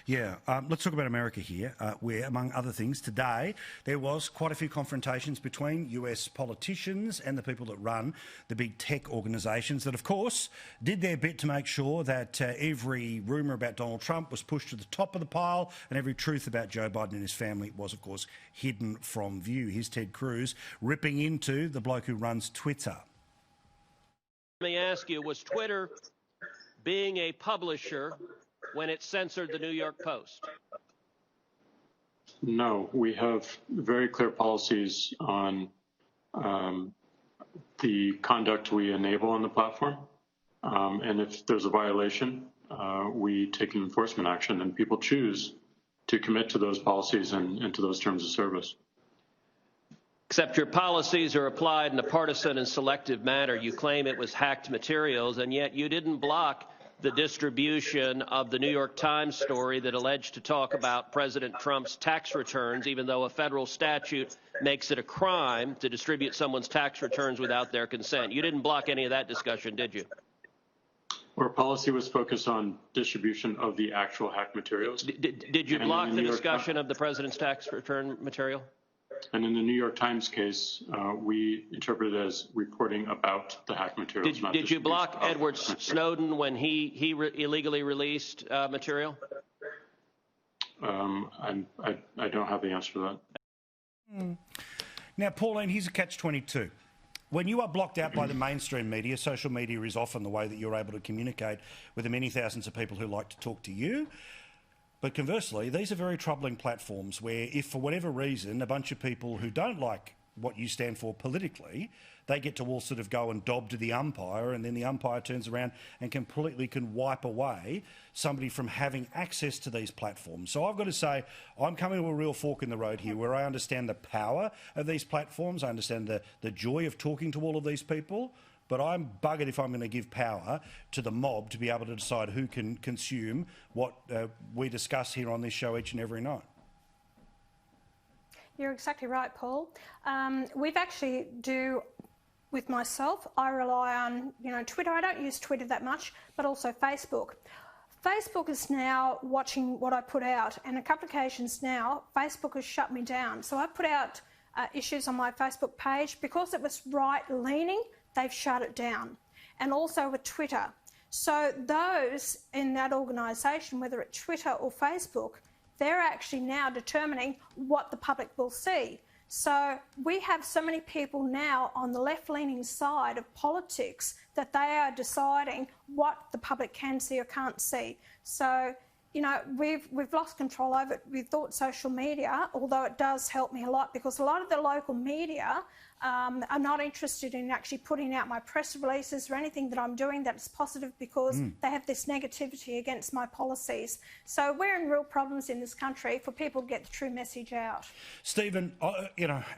Yeah, let's talk about America here, where, among other things, today there was quite a few confrontations between US politicians and the people that run the big tech organisations that, of course, did their bit to make sure that every rumour about Donald Trump was pushed to the top of the pile and every truth about Joe Biden and his family was, of course, hidden from view. Here's Ted Cruz ripping into the bloke who runs Twitter. Let me ask you, was Twitter being a publisher when it censored the New York Post? No, we have very clear policies on the conduct we enable on the platform. And if there's a violation, we take an enforcement action, and people choose to commit to those policies and to those terms of service. Except your policies are applied in a partisan and selective manner. You claim it was hacked materials, and yet you didn't block the distribution of the New York Times story that alleged to talk about President Trump's tax returns, even though a federal statute makes it a crime to distribute someone's tax returns without their consent. You didn't block any of that discussion, did you? Our policy was focused on distribution of the actual hacked materials. Did you block the discussion of the president's tax return material? And in the New York Times case, we interpreted it as reporting about the hacked materials. Did you block Edward Snowden when he illegally released material? I don't have the answer to that. Now, Pauline, here's a catch-22. When you are blocked out by the mainstream media, social media is often the way that you're able to communicate with the many thousands of people who like to talk to you. But conversely, these are very troubling platforms where if for whatever reason a bunch of people who don't like what you stand for politically, they get to all sort of go and dob to the umpire, and then the umpire turns around and completely can wipe away somebody from having access to these platforms. So I've got to say, I'm coming to a real fork in the road here where I understand the power of these platforms, I understand the joy of talking to all of these people, but I'm buggered if I'm going to give power to the mob to be able to decide who can consume what we discuss here on this show each and every night. You're exactly right, Paul. We've actually with myself, I rely on, Twitter. I don't use Twitter that much, but also Facebook. Facebook is now watching what I put out, and a couple of occasions now, Facebook has shut me down. So I put out issues on my Facebook page. Because it was right-leaning, they've shut it down. And also with Twitter. So those in that organisation, whether it's Twitter or Facebook, they're actually now determining what the public will see. So we have so many people now on the left-leaning side of politics that they are deciding what the public can see or can't see. So, we've lost control over it. We thought social media, although it does help me a lot, because a lot of the local media are not interested in actually putting out my press releases or anything that I'm doing that's positive, because they have this negativity against my policies. So we're in real problems in this country for people to get the true message out. Stephen,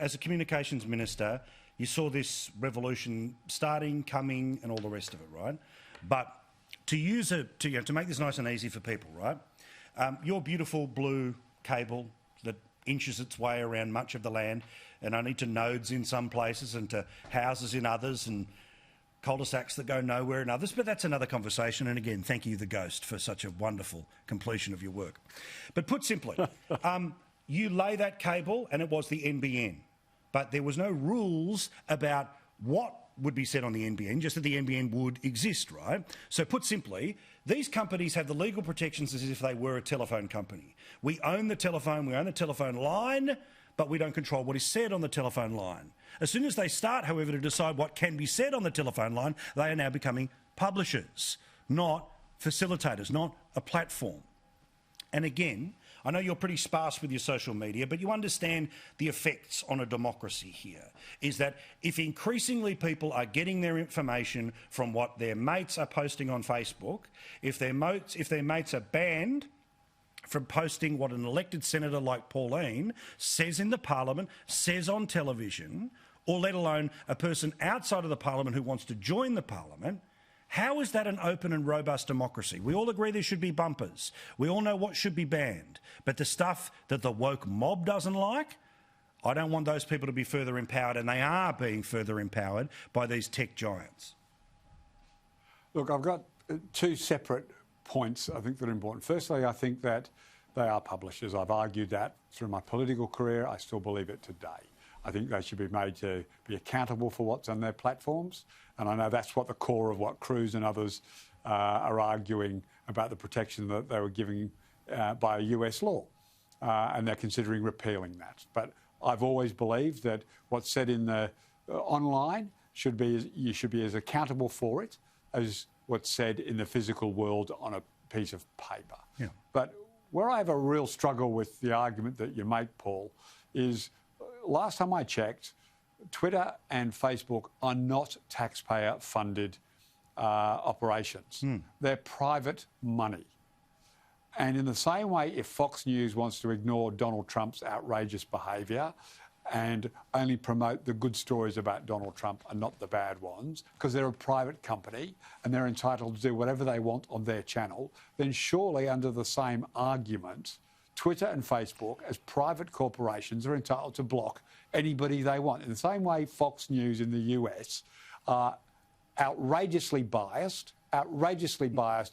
as a communications minister, you saw this revolution starting, coming and all the rest of it, right? But to use it, to make this nice and easy for people, right? Your beautiful blue cable that inches its way around much of the land and only to nodes in some places and to houses in others and cul-de-sacs that go nowhere in others, but that's another conversation. And again, thank you, The Ghost, for such a wonderful completion of your work. But put simply, you lay that cable and it was the NBN, but there was no rules about what would be said on the NBN, just that the NBN would exist, right? So put simply, these companies have the legal protections as if they were a telephone company. We own the telephone, we own the telephone line, but we don't control what is said on the telephone line. As soon as they start, however, to decide what can be said on the telephone line, they are now becoming publishers, not facilitators, not a platform. And again, I know you're pretty sparse with your social media, but you understand the effects on a democracy here, is that if increasingly people are getting their information from what their mates are posting on Facebook, if their mates are banned from posting what an elected senator like Pauline says in the parliament, says on television, or let alone a person outside of the parliament who wants to join the parliament, how is that an open and robust democracy? We all agree there should be bumpers. We all know what should be banned. But the stuff that the woke mob doesn't like, I don't want those people to be further empowered, and they are being further empowered by these tech giants. Look, I've got two separate points I think that are important. Firstly, I think that they are publishers. I've argued that through my political career. I still believe it today. I think they should be made to be accountable for what's on their platforms. And I know that's what the core of what Cruz and others are arguing about the protection that they were giving by a US law. And they're considering repealing that. But I've always believed that what's said in the online you should be as accountable for it as what's said in the physical world on a piece of paper. Yeah. But where I have a real struggle with the argument that you make, Paul, is last time I checked, Twitter and Facebook are not taxpayer-funded operations. They're private money. And in the same way, if Fox News wants to ignore Donald Trump's outrageous behaviour and only promote the good stories about Donald Trump and not the bad ones, because they're a private company and they're entitled to do whatever they want on their channel, then surely under the same argument, Twitter and Facebook, as private corporations, are entitled to block anybody they want. In the same way, Fox News in the US are outrageously biased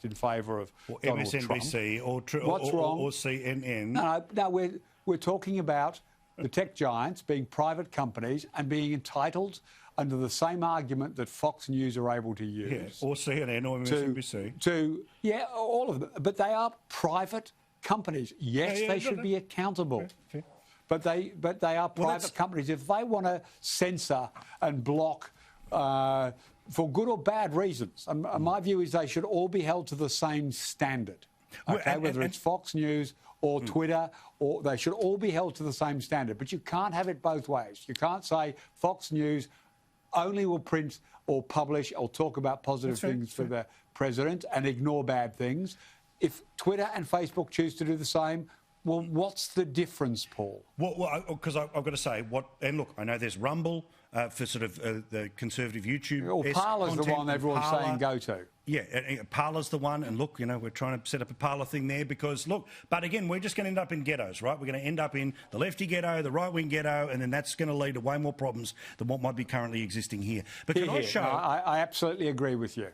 in favour of Donald MSNBC Trump. or CNN. No, we're talking about the tech giants being private companies and being entitled under the same argument that Fox News are able to use. Yeah, or CNN or MSNBC. All of them. But they are private companies. Yes, they should be accountable. Fair. But they are private companies. If they want to censor and block for good or bad reasons, and my view is they should all be held to the same standard. Okay, whether it's Fox News or Twitter, or they should all be held to the same standard. But you can't have it both ways. You can't say Fox News only will print or publish or talk about positive things for the president and ignore bad things. If Twitter and Facebook choose to do the same, well, what's the difference, Paul? Well, because I've got to say, and look, I know there's Rumble for sort of the conservative YouTube. Well, Parler's the one everyone's saying go to. Yeah, Parler's the one, and look, we're trying to set up a Parler thing there because, look, but again, we're just going to end up in ghettos, right? We're going to end up in the lefty ghetto, the right-wing ghetto, and then that's going to lead to way more problems than what might be currently existing here. But can I show... I absolutely agree with you.